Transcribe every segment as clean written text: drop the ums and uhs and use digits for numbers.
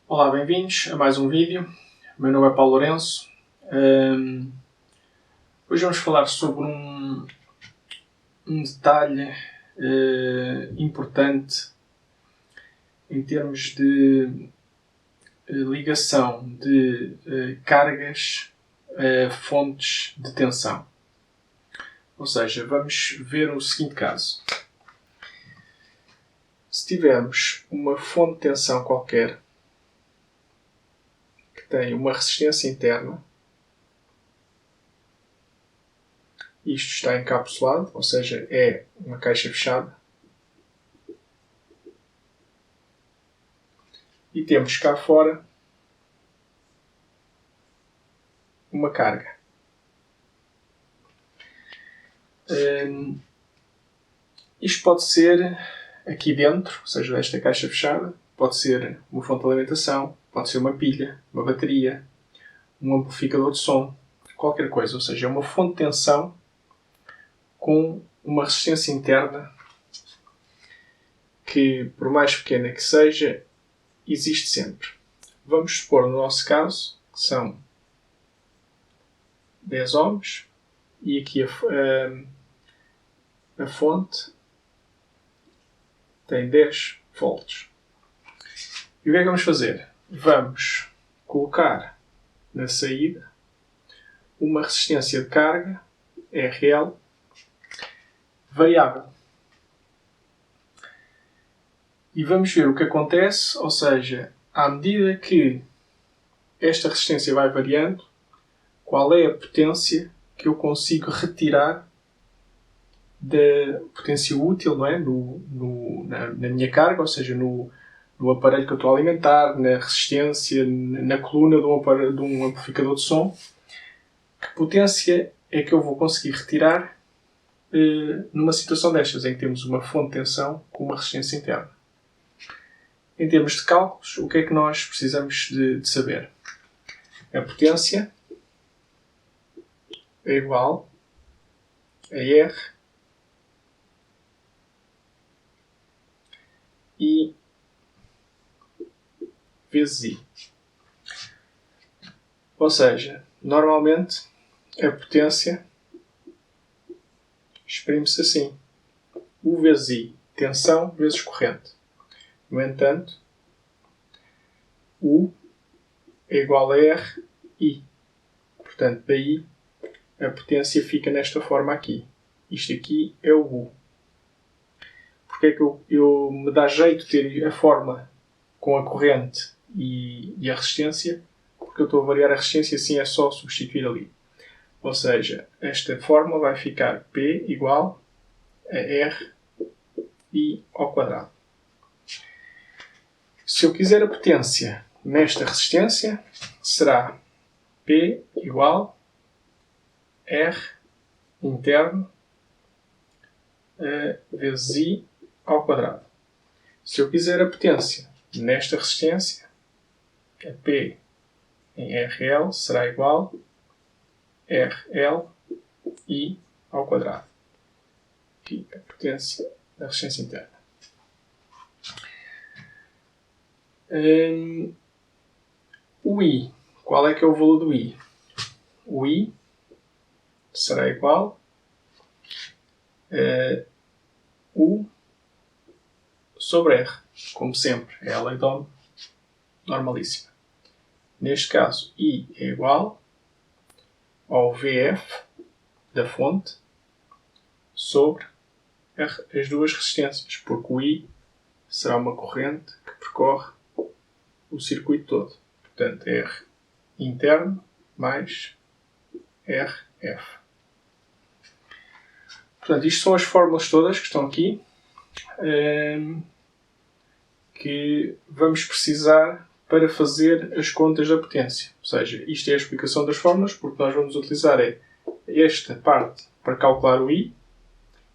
Olá, bem-vindos a mais um vídeo. O meu nome é Paulo Lourenço. Hoje vamos falar sobre um detalhe importante em termos de ligação de cargas a fontes de tensão. Ou seja, vamos ver o seguinte caso. Se tivermos uma fonte de tensão qualquer que tem uma resistência interna, isto está encapsulado, ou seja, é uma caixa fechada, e temos cá fora uma carga. Isto pode ser aqui dentro, ou seja, desta caixa fechada, pode ser uma fonte de alimentação, pode ser uma pilha, uma bateria, um amplificador de som, qualquer coisa. Ou seja, é uma fonte de tensão com uma resistência interna que, por mais pequena que seja, existe sempre. Vamos supor, no nosso caso, que são 10 ohms e aqui a fonte tem 10 volts. E o que é que vamos fazer? Vamos colocar na saída uma resistência de carga, RL, variável. E vamos ver o que acontece, ou seja, à medida que esta resistência vai variando, qual é a potência que eu consigo retirar da potência útil, não é? Na minha carga, ou seja, no aparelho que eu estou a alimentar, na resistência, na coluna de um amplificador de som. Que potência é que eu vou conseguir retirar numa situação destas, em que temos uma fonte de tensão com uma resistência interna? Em termos de cálculos, o que é que nós precisamos de saber? A potência é igual a R I vezes I. Ou seja, normalmente a potência exprime-se assim. U vezes I, tensão vezes corrente. No entanto, U é igual a R I. Portanto, daí a potência fica nesta forma aqui. Isto aqui é o U. Porque é que eu me dá jeito ter a forma com a corrente e a resistência? Porque eu estou a variar a resistência, assim é só substituir ali. Ou seja, esta fórmula vai ficar P igual a R I ao quadrado. Se eu quiser a potência nesta resistência, será P igual a R interno vezes I ao quadrado. Se eu quiser a potência nesta resistência, a P em RL será igual a RL I ao quadrado. Aqui a potência da resistência interna. O I. Qual é que é o valor do I? O I será igual a U sobre R. Como sempre, é a lei de Ohm normalíssima. Neste caso, I é igual ao VF da fonte sobre as duas resistências, porque o I será uma corrente que percorre o circuito todo. Portanto, R interno mais RF. Portanto, isto são as fórmulas todas que estão aqui, que vamos precisar para fazer as contas da potência. Ou seja, isto é a explicação das fórmulas, porque nós vamos utilizar esta parte para calcular o I,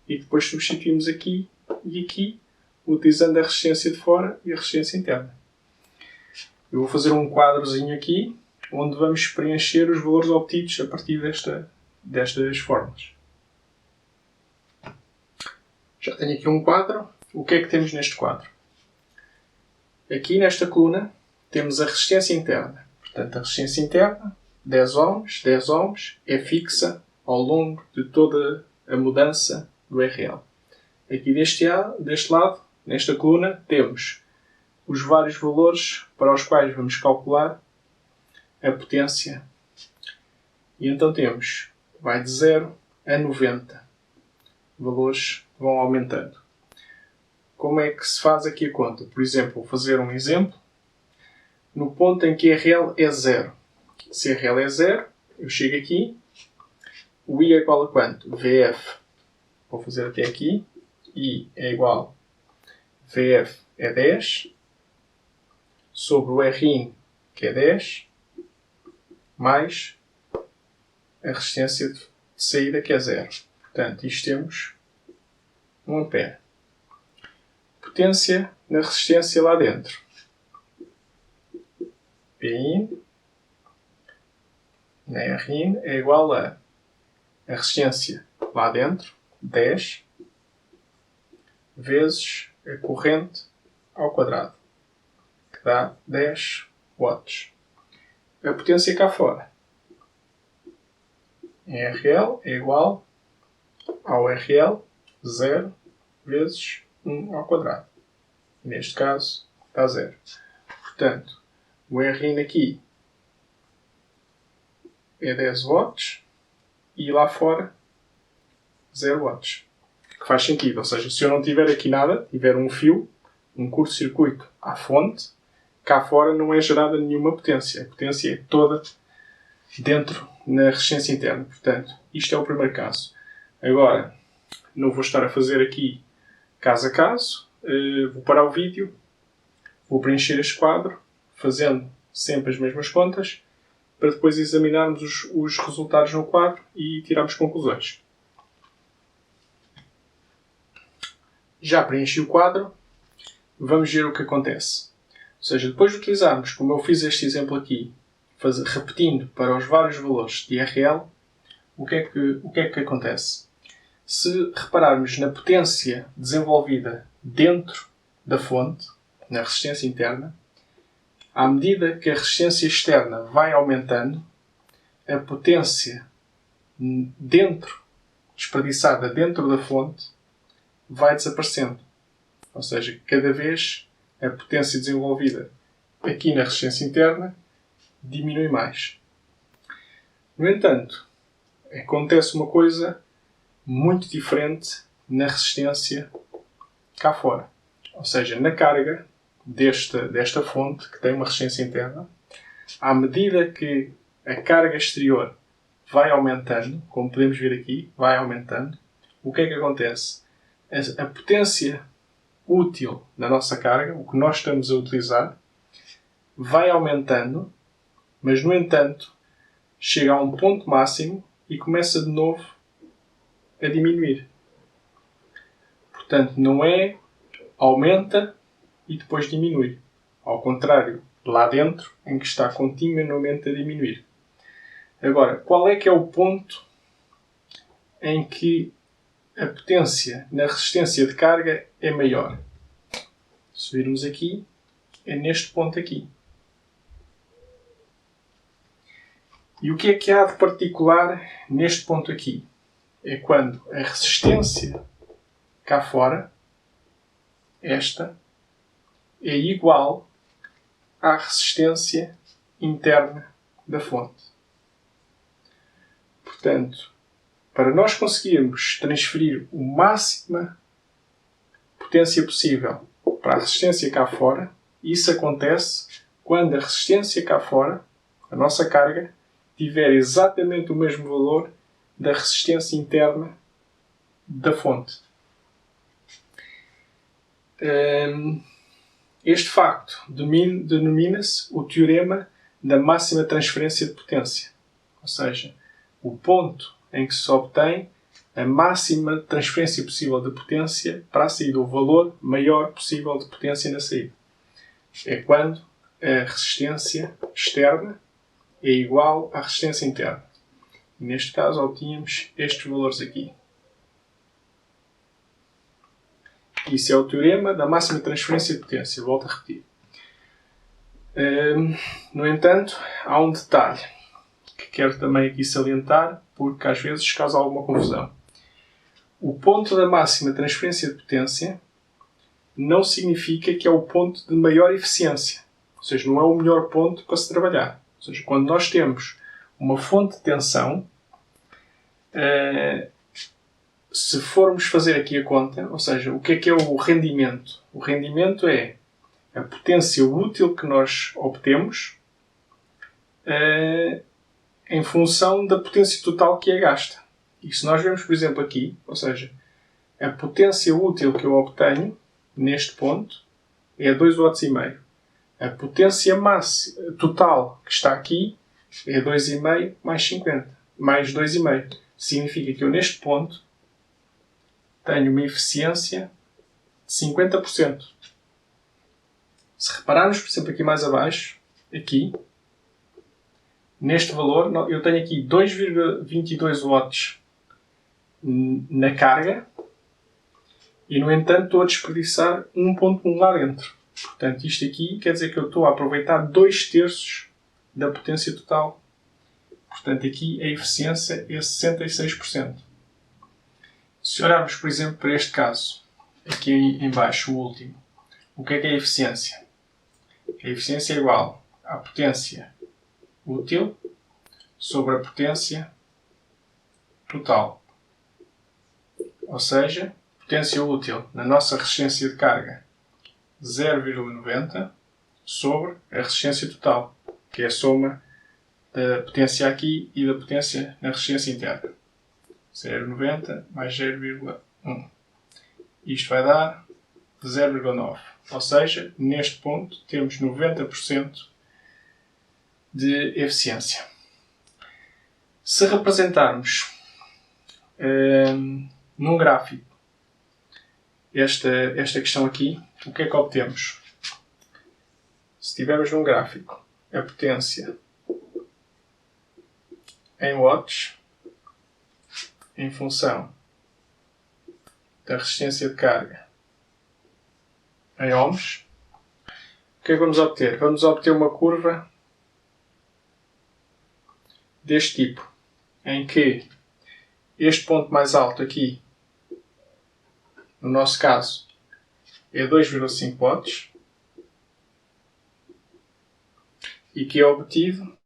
e depois substituímos aqui e aqui, utilizando a resistência de fora e a resistência interna. Eu vou fazer um quadrozinho aqui, onde vamos preencher os valores obtidos a partir destas fórmulas. Já tenho aqui um quadro. O que é que temos neste quadro? Aqui nesta coluna temos a resistência interna. Portanto, a resistência interna, 10 ohms, é fixa ao longo de toda a mudança do RL. Aqui deste lado, nesta coluna, temos os vários valores para os quais vamos calcular a potência. E então temos, vai de 0 a 90. Valores vão aumentando. Como é que se faz aqui a conta? Por exemplo, vou fazer um exemplo. No ponto em que RL é 0. Se RL é 0, eu chego aqui. O I é igual a quanto? VF. Vou fazer até aqui. I é igual a VF é 10. Sobre o Rin, que é 10. Mais a resistência de saída, que é 0. Portanto, isto temos 1 ampere. Potência na resistência lá dentro. Pin na Rin é igual a resistência lá dentro, 10, vezes a corrente ao quadrado, que dá 10 watts. A potência cá fora. Em RL é igual ao RL 0 vezes 1 ao quadrado. Neste caso, dá 0. Portanto, o Rin aqui é 10 watts e lá fora 0 watts. Que faz sentido. Ou seja, se eu não tiver aqui nada, tiver um fio, um curto-circuito à fonte, cá fora não é gerada nenhuma potência. A potência é toda dentro na resistência interna. Portanto, isto é o primeiro caso. Agora, não vou estar a fazer aqui caso a caso. Vou parar o vídeo, vou preencher este quadro, fazendo sempre as mesmas contas, para depois examinarmos os resultados no quadro e tirarmos conclusões. Já preenchi o quadro, vamos ver o que acontece. Ou seja, depois de utilizarmos, como eu fiz este exemplo aqui, repetindo para os vários valores de RL, o que é que acontece? Se repararmos na potência desenvolvida dentro da fonte, na resistência interna, à medida que a resistência externa vai aumentando, a potência desperdiçada dentro da fonte vai desaparecendo. Ou seja, cada vez a potência desenvolvida aqui na resistência interna diminui mais. No entanto, acontece uma coisa muito diferente na resistência cá fora. Ou seja, na carga desta fonte, que tem uma resistência interna, à medida que a carga exterior vai aumentando, como podemos ver aqui, vai aumentando, o que é que acontece? A potência útil da nossa carga, o que nós estamos a utilizar, vai aumentando, mas, no entanto, chega a um ponto máximo e começa de novo a diminuir. Portanto, não é aumenta e depois diminui. Ao contrário, lá dentro, em que está continuamente a diminuir. Agora, qual é que é o ponto em que a potência na resistência de carga é maior? Se virmos aqui, é neste ponto aqui. E o que há de particular neste ponto aqui? É quando a resistência cá fora, esta, é igual à resistência interna da fonte. Portanto, para nós conseguirmos transferir o máxima potência possível para a resistência cá fora, isso acontece quando a resistência cá fora, a nossa carga, tiver exatamente o mesmo valor da resistência interna da fonte. Este facto denomina-se o teorema da máxima transferência de potência. Ou seja, o ponto em que se obtém a máxima transferência possível de potência para a saída, o valor maior possível de potência na saída. É quando a resistência externa é igual à resistência interna. Neste caso, obtínhamos estes valores aqui. Isso é o teorema da máxima transferência de potência. Volto a repetir. No entanto, há um detalhe que quero também aqui salientar, porque às vezes causa alguma confusão. O ponto da máxima transferência de potência não significa que é o ponto de maior eficiência. Ou seja, não é o melhor ponto para se trabalhar. Ou seja, quando nós temos uma fonte de tensão, se formos fazer aqui a conta, ou seja, o que é o rendimento? O rendimento é a potência útil que nós obtemos em função da potência total que é gasta. E se nós vemos, por exemplo, aqui, ou seja, a potência útil que eu obtenho neste ponto é 2,5 watts. A potência máxima total que está aqui é 2,5 mais 50, mais 2,5. Significa que eu neste ponto tenho uma eficiência de 50%. Se repararmos, por exemplo, aqui mais abaixo, aqui, neste valor, eu tenho aqui 2,22 watts na carga e, no entanto, estou a desperdiçar 1,1 lá dentro. Portanto, isto aqui quer dizer que eu estou a aproveitar 2/3 da potência total. Portanto, aqui a eficiência é 66%. Se olharmos, por exemplo, para este caso, aqui em baixo, o último, o que é a eficiência? A eficiência é igual à potência útil sobre a potência total. Ou seja, potência útil na nossa resistência de carga 0,90 sobre a resistência total, que é a soma da potência aqui e da potência na resistência interna. 0,90 mais 0,1. Isto vai dar 0,9. Ou seja, neste ponto temos 90% de eficiência. Se representarmos num gráfico esta questão aqui, o que é que obtemos? Se tivermos num gráfico a potência em watts em função da resistência de carga em ohms, o que é que vamos obter? Vamos obter uma curva deste tipo, em que este ponto mais alto aqui, no nosso caso, é 2,5 watts e que é obtido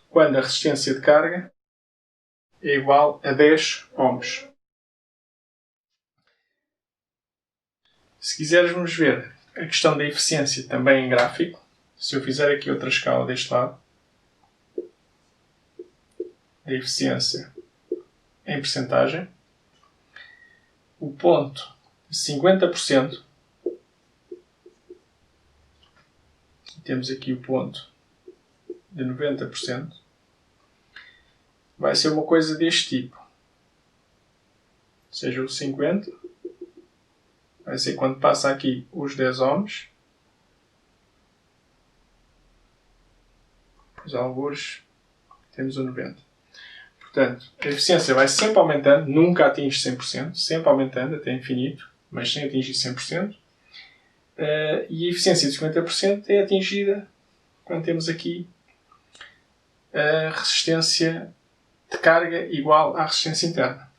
quando a resistência de carga é igual a 10 ohms. Se quisermos ver a questão da eficiência também em gráfico, se eu fizer aqui outra escala deste lado, a eficiência em percentagem, o ponto de 50%, temos aqui o ponto de 90%, vai ser uma coisa deste tipo. Ou seja, o 50 vai ser quando passa aqui os 10 ohms, os algures temos o 90. Portanto, a eficiência vai sempre aumentando, nunca atinge 100%, sempre aumentando até infinito, mas sem atingir 100%. E a eficiência de 50% é atingida quando temos aqui a resistência de carga igual à resistência interna.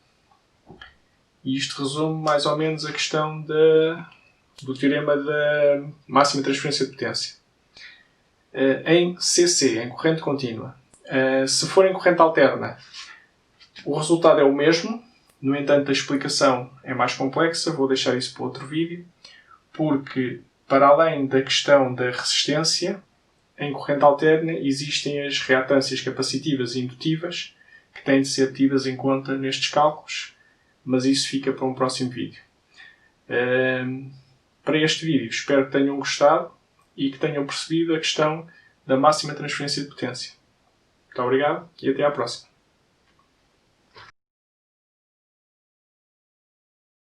E isto resume mais ou menos a questão do teorema da máxima transferência de potência. Em CC, em corrente contínua, se for em corrente alterna, o resultado é o mesmo, no entanto a explicação é mais complexa, vou deixar isso para outro vídeo, porque para além da questão da resistência, em corrente alterna existem as reatâncias capacitivas e indutivas que têm de ser tidas em conta nestes cálculos, mas isso fica para um próximo vídeo. Para este vídeo espero que tenham gostado e que tenham percebido a questão da máxima transferência de potência. Muito obrigado e até à próxima.